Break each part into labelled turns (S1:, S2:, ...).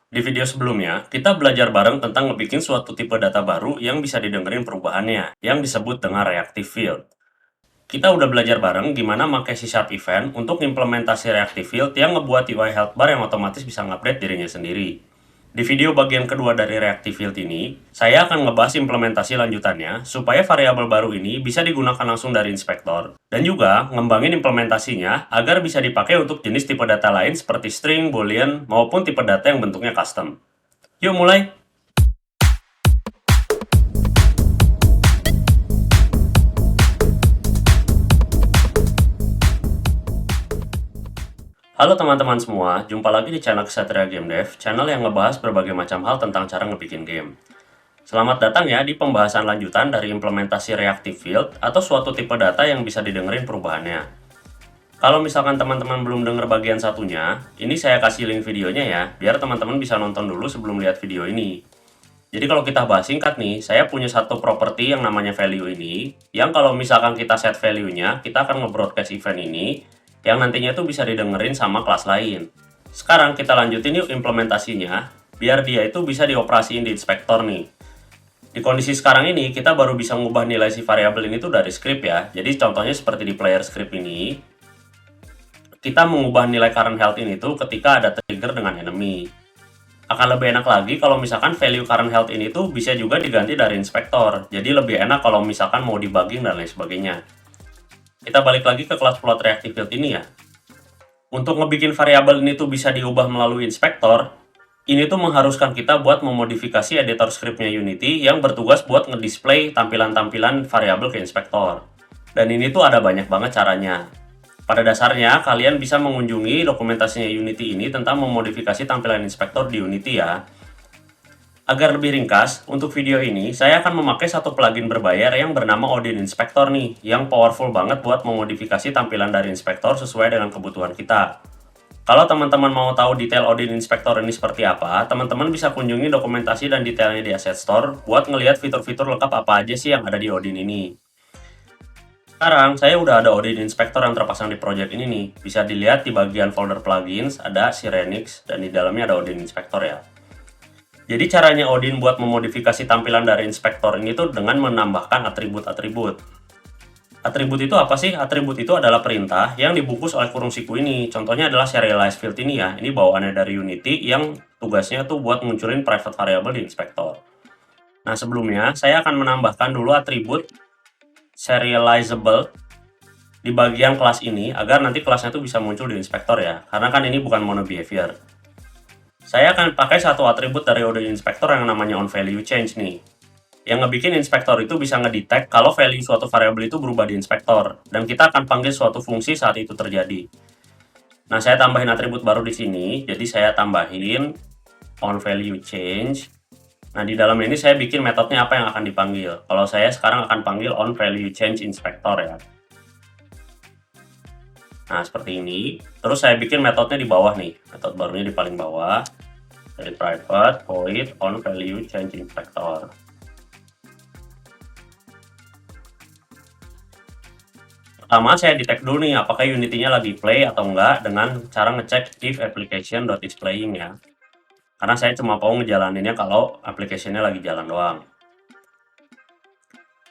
S1: Di video sebelumnya, kita belajar bareng tentang ngebikin suatu tipe data baru yang bisa didengerin perubahannya, yang disebut dengan reactive field. Kita udah belajar bareng gimana pakai C# event untuk implementasi reactive field yang ngebuat UI health bar yang otomatis bisa ngupdate dirinya sendiri. Di video bagian kedua dari reactive field ini, saya akan ngebahas implementasi lanjutannya supaya variabel baru ini bisa digunakan langsung dari inspektor, dan juga ngembangin implementasinya agar bisa dipakai untuk jenis tipe data lain seperti string, boolean, maupun tipe data yang bentuknya custom. Yuk mulai! Halo teman-teman semua, jumpa lagi di channel Ksatria Game Dev, channel yang ngebahas berbagai macam hal tentang cara ngebikin game. Selamat datang ya di pembahasan lanjutan dari implementasi reactive field atau suatu tipe data yang bisa didengerin perubahannya. Kalau misalkan teman-teman belum denger bagian satunya, ini saya kasih link videonya ya, biar teman-teman bisa nonton dulu sebelum lihat video ini. Jadi kalau kita bahas singkat nih, saya punya satu properti yang namanya value ini, yang kalau misalkan kita set value-nya, kita akan nge-broadcast event ini, yang nantinya tuh bisa didengerin sama kelas lain. Sekarang kita lanjutin yuk implementasinya, biar dia itu bisa dioperasiin di inspektor nih. Di kondisi sekarang ini, kita baru bisa ngubah nilai si variabel ini tuh dari script ya. Jadi contohnya seperti di player script ini, kita mengubah nilai current health ini tuh ketika ada trigger dengan enemy. Akan lebih enak lagi kalau misalkan value current health ini tuh bisa juga diganti dari inspektor. Jadi lebih enak kalau misalkan mau debugging dan lain sebagainya. Kita balik lagi ke kelas plot reactive field ini ya. Untuk ngebikin variabel ini tuh bisa diubah melalui inspektor, ini tuh mengharuskan kita buat memodifikasi editor scriptnya Unity yang bertugas buat ngedisplay tampilan-tampilan variabel ke inspektor. Dan ini tuh ada banyak banget caranya. Pada dasarnya, kalian bisa mengunjungi dokumentasinya Unity ini tentang memodifikasi tampilan inspektor di Unity ya. Agar lebih ringkas, untuk video ini, saya akan memakai satu plugin berbayar yang bernama Odin Inspector nih, yang powerful banget buat memodifikasi tampilan dari inspektor sesuai dengan kebutuhan kita. Kalau teman-teman mau tahu detail Odin Inspector ini seperti apa, teman-teman bisa kunjungi dokumentasi dan detailnya di Asset Store buat ngelihat fitur-fitur lengkap apa aja sih yang ada di Odin ini. Sekarang, saya udah ada Odin Inspector yang terpasang di project ini nih. Bisa dilihat di bagian folder plugins, ada Sirenix, dan di dalamnya ada Odin Inspector ya. Jadi caranya Odin buat memodifikasi tampilan dari inspektor ini tuh dengan menambahkan atribut-atribut. Atribut itu apa sih? Atribut itu adalah perintah yang dibungkus oleh kurung siku ini. Contohnya adalah serialize field ini ya. Ini bawaannya dari Unity yang tugasnya tuh buat munculin private variable di inspektor. Nah sebelumnya, saya akan menambahkan dulu atribut serializable di bagian kelas ini agar nanti kelasnya tuh bisa muncul di inspektor ya, karena kan ini bukan mono behavior. Saya akan pakai satu atribut dari Odin Inspector yang namanya onValueChange nih, yang ngebikin inspektor itu bisa ngedetect kalau value suatu variabel itu berubah di inspektor, dan kita akan panggil suatu fungsi saat itu terjadi. Nah saya tambahin atribut baru di sini, jadi saya tambahin onValueChange. Nah, di dalam ini saya bikin metodenya apa yang akan dipanggil. Kalau saya sekarang akan panggil onValueChangeInspector ya. Nah, seperti ini. Terus saya bikin metodenya di bawah nih. Metode barunya di paling bawah. Dari private void onValueChangeInspector. Pertama, saya detect dulu nih apakah Unity-nya lagi play atau enggak dengan cara ngecek if application.displaying ya. Karena saya cuma mau ngejalaninnya kalau application-nya lagi jalan doang.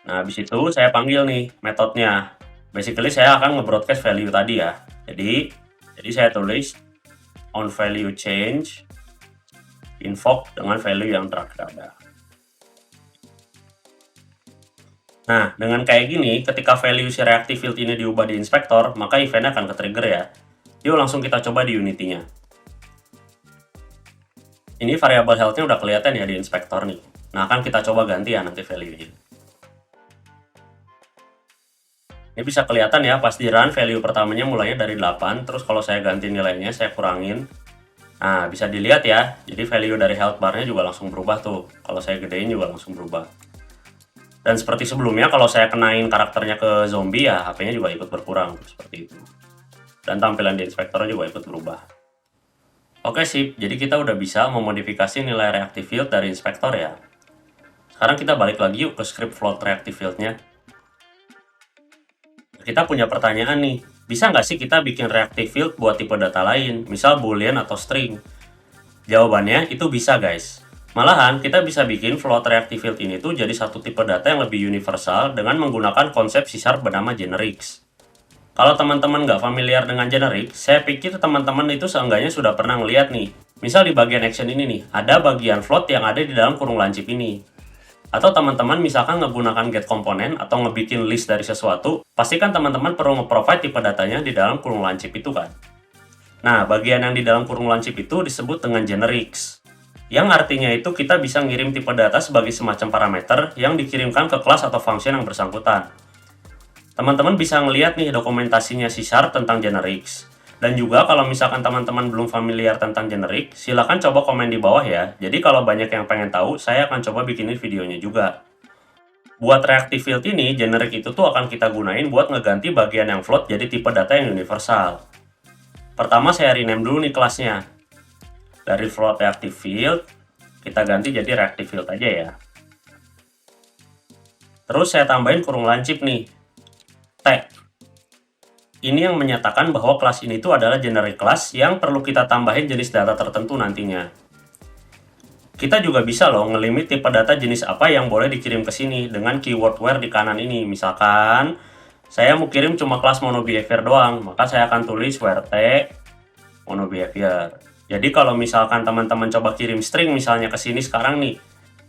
S1: Nah, habis itu saya panggil nih metodenya. Basically saya akan nge-broadcast value tadi ya. Jadi saya tulis onValueChange invoke dengan value yang terada. Nah, dengan kayak gini, ketika value si reactive field ini diubah di inspektor, maka eventnya akan ke-trigger ya. Yuk langsung kita coba di Unity-nya. Ini variabel health-nya udah kelihatan ya di inspektor nih. Nah, akan kita coba ganti ya nanti value-nya. Ini bisa kelihatan ya, pas di run value pertamanya mulainya dari 8, terus kalau saya ganti nilainya, saya kurangin. Nah, bisa dilihat ya, jadi value dari health bar-nya juga langsung berubah tuh. Kalau saya gedein juga langsung berubah. Dan seperti sebelumnya, kalau saya kenain karakternya ke zombie ya, HP-nya juga ikut berkurang, seperti itu. Dan tampilan di inspektornya juga ikut berubah. Oke sip, jadi kita udah bisa memodifikasi nilai reactive field dari inspektor ya. Sekarang kita balik lagi yuk ke script float reactive field-nya. Kita punya pertanyaan nih, bisa nggak sih kita bikin reactive field buat tipe data lain, misal boolean atau string? Jawabannya itu bisa guys. Malahan kita bisa bikin float reactive field ini tuh jadi satu tipe data yang lebih universal dengan menggunakan konsep C# bernama generics. Kalau teman-teman nggak familiar dengan generic, saya pikir teman-teman itu seenggaknya sudah pernah ngeliat nih. Misal di bagian action ini nih, ada bagian float yang ada di dalam kurung lancip ini. Atau teman-teman misalkan menggunakan get komponen atau ngebikin list dari sesuatu, pastikan teman-teman perlu nge-provide tipe datanya di dalam kurung lancip itu kan. Nah, bagian yang di dalam kurung lancip itu disebut dengan generics. Yang artinya itu kita bisa ngirim tipe data sebagai semacam parameter yang dikirimkan ke kelas atau function yang bersangkutan. Teman-teman bisa ngelihat nih dokumentasinya C# tentang generics. Dan juga kalau misalkan teman-teman belum familiar tentang generic, silahkan coba komen di bawah ya. Jadi kalau banyak yang pengen tahu, saya akan coba bikinin videonya juga. Buat reactive field ini, generic itu tuh akan kita gunain buat ngeganti bagian yang float jadi tipe data yang universal. Pertama saya rename dulu nih kelasnya. Dari float reactive field, kita ganti jadi reactive field aja ya. Terus saya tambahin kurung lancip nih. T. Ini yang menyatakan bahwa kelas ini tuh adalah generic class yang perlu kita tambahin jenis data tertentu nantinya. Kita juga bisa loh ngelimit tipe data jenis apa yang boleh dikirim ke sini dengan keyword where di kanan ini. Misalkan, saya mau kirim cuma kelas monobehavior doang, maka saya akan tulis where T monobehavior. Jadi kalau misalkan teman-teman coba kirim string misalnya ke sini sekarang nih,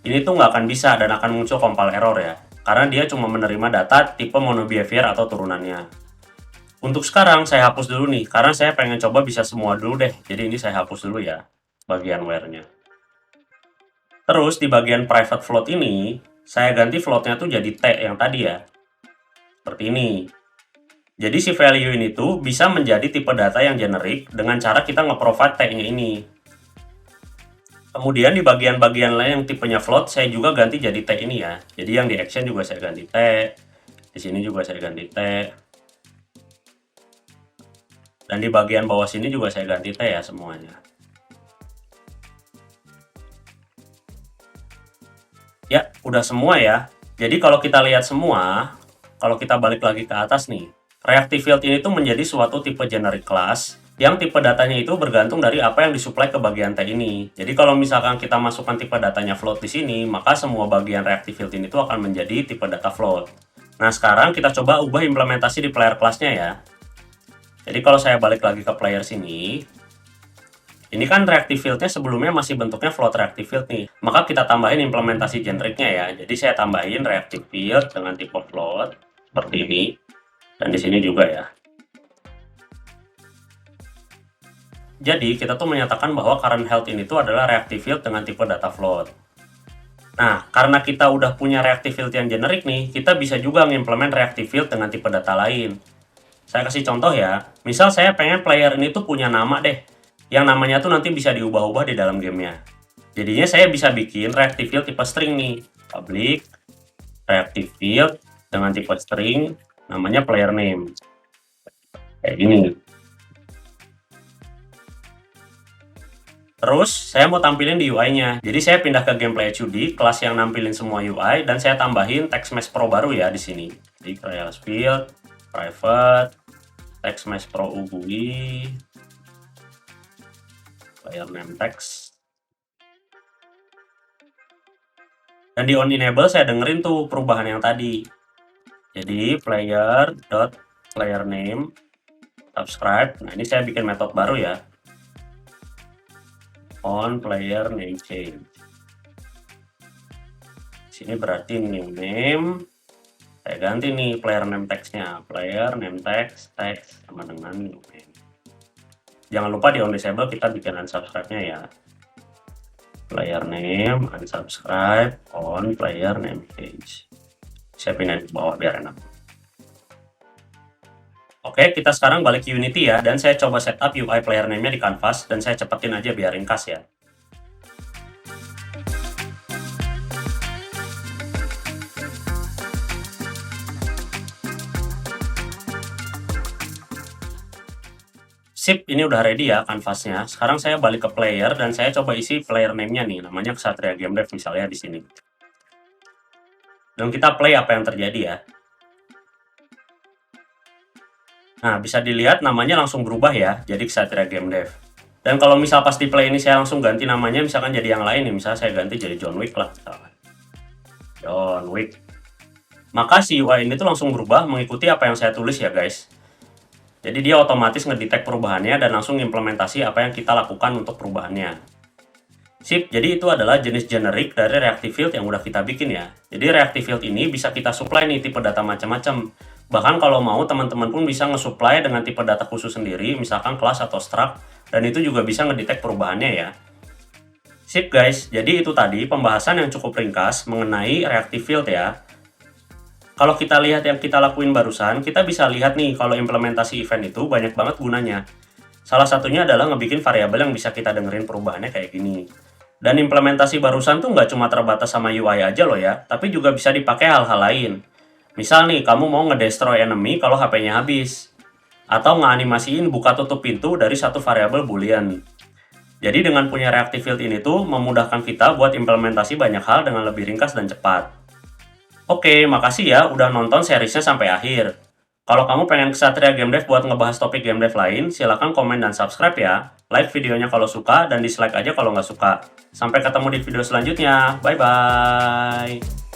S1: ini tuh nggak akan bisa dan akan muncul compile error ya. Karena dia cuma menerima data tipe monobehavior atau turunannya. Untuk sekarang saya hapus dulu nih, karena saya pengen coba bisa semua dulu deh. Jadi ini saya hapus dulu ya, bagian where-nya. Terus di bagian private float ini, saya ganti floatnya tuh jadi T yang tadi ya. Seperti ini. Jadi si value ini tuh bisa menjadi tipe data yang generic dengan cara kita nge-provide T-nya ini. Kemudian di bagian-bagian lain yang tipenya float, saya juga ganti jadi T ini ya. Jadi yang di action juga saya ganti T. Di sini juga saya ganti T. Dan di bagian bawah sini juga saya ganti T ya semuanya. Ya, udah semua ya. Jadi kalau kita lihat semua, kalau kita balik lagi ke atas nih, reactive field ini tuh menjadi suatu tipe generic class yang tipe datanya itu bergantung dari apa yang disuplai ke bagian T ini. Jadi kalau misalkan kita masukkan tipe datanya float di sini, maka semua bagian reactive field ini tuh akan menjadi tipe data float. Nah, sekarang kita coba ubah implementasi di player class-nya ya. Jadi kalau saya balik lagi ke player sini, ini kan reactive field-nya sebelumnya masih bentuknya float reactive field nih. Maka kita tambahin implementasi genericnya ya. Jadi saya tambahin reactive field dengan tipe float seperti ini. Dan di sini juga ya. Jadi kita tuh menyatakan bahwa current health ini tuh adalah reactive field dengan tipe data float. Nah, karena kita udah punya reactive field yang generic nih, kita bisa juga ngimplement reactive field dengan tipe data lain. Saya kasih contoh ya, misal saya pengen player ini tuh punya nama deh, yang namanya tuh nanti bisa diubah-ubah di dalam gamenya. Jadinya saya bisa bikin reactive field tipe string nih, public reactive field dengan tipe string, namanya player name. Kayak gini. Terus, saya mau tampilin di UI-nya. Jadi saya pindah ke gameplay HUD, kelas yang nampilin semua UI, dan saya tambahin text mesh pro baru ya di sini. Di trials field, private, text mesh pro UGUI, player name text. Dan di on enable saya dengerin tuh perubahan yang tadi. Jadi player name subscribe. Nah, ini saya bikin metode baru ya. On player name change. Sini berarti new name. Saya ganti nih player name text-nya. Player name text sama dengan new name. Jangan lupa di on disable kita bikin unsubscribe-nya ya. Player name unsubscribe on player name change. Saya pindahin ke bawah biar enak. Oke, kita sekarang balik ke Unity ya, dan saya coba setup UI player name-nya di canvas, dan saya cepetin aja biar ringkas ya. Sip, ini udah ready ya canvasnya. Sekarang saya balik ke player, dan saya coba isi player name-nya nih, namanya Ksatria Game Dev misalnya di sini. Dan kita play apa yang terjadi ya. Nah, bisa dilihat namanya langsung berubah ya, jadi Ksatria Game Dev. Dan kalau misal pas di play ini saya langsung ganti namanya, misalkan jadi yang lain nih, misalnya saya ganti jadi John Wick lah, misalkan. John Wick. Maka si UI ini tuh langsung berubah mengikuti apa yang saya tulis ya guys. Jadi dia otomatis ngedetect perubahannya dan langsung implementasi apa yang kita lakukan untuk perubahannya. Sip, jadi itu adalah jenis generik dari reactive field yang udah kita bikin ya. Jadi reactive field ini bisa kita supply nih tipe data macam-macam. Bahkan kalau mau teman-teman pun bisa nge-supply dengan tipe data khusus sendiri, misalkan kelas atau struct, dan itu juga bisa ngedetect perubahannya ya. Sip guys, jadi itu tadi pembahasan yang cukup ringkas mengenai reactive field ya. Kalau kita lihat yang kita lakuin barusan, kita bisa lihat nih kalau implementasi event itu banyak banget gunanya. Salah satunya adalah ngebikin variabel yang bisa kita dengerin perubahannya kayak gini. Dan implementasi barusan tuh nggak cuma terbatas sama UI aja loh ya, tapi juga bisa dipakai hal-hal lain. Misal nih, kamu mau ngedestroy enemy kalau HP-nya habis. Atau ngeanimasiin buka tutup pintu dari satu variabel boolean. Jadi dengan punya reactive field ini tuh memudahkan kita buat implementasi banyak hal dengan lebih ringkas dan cepat. Oke, makasih ya udah nonton seriesnya sampai akhir. Kalau kamu pengen Ksatria Game Dev buat ngebahas topik game dev lain, silahkan komen dan subscribe ya. Like videonya kalau suka dan dislike aja kalau nggak suka. Sampai ketemu di video selanjutnya. Bye-bye.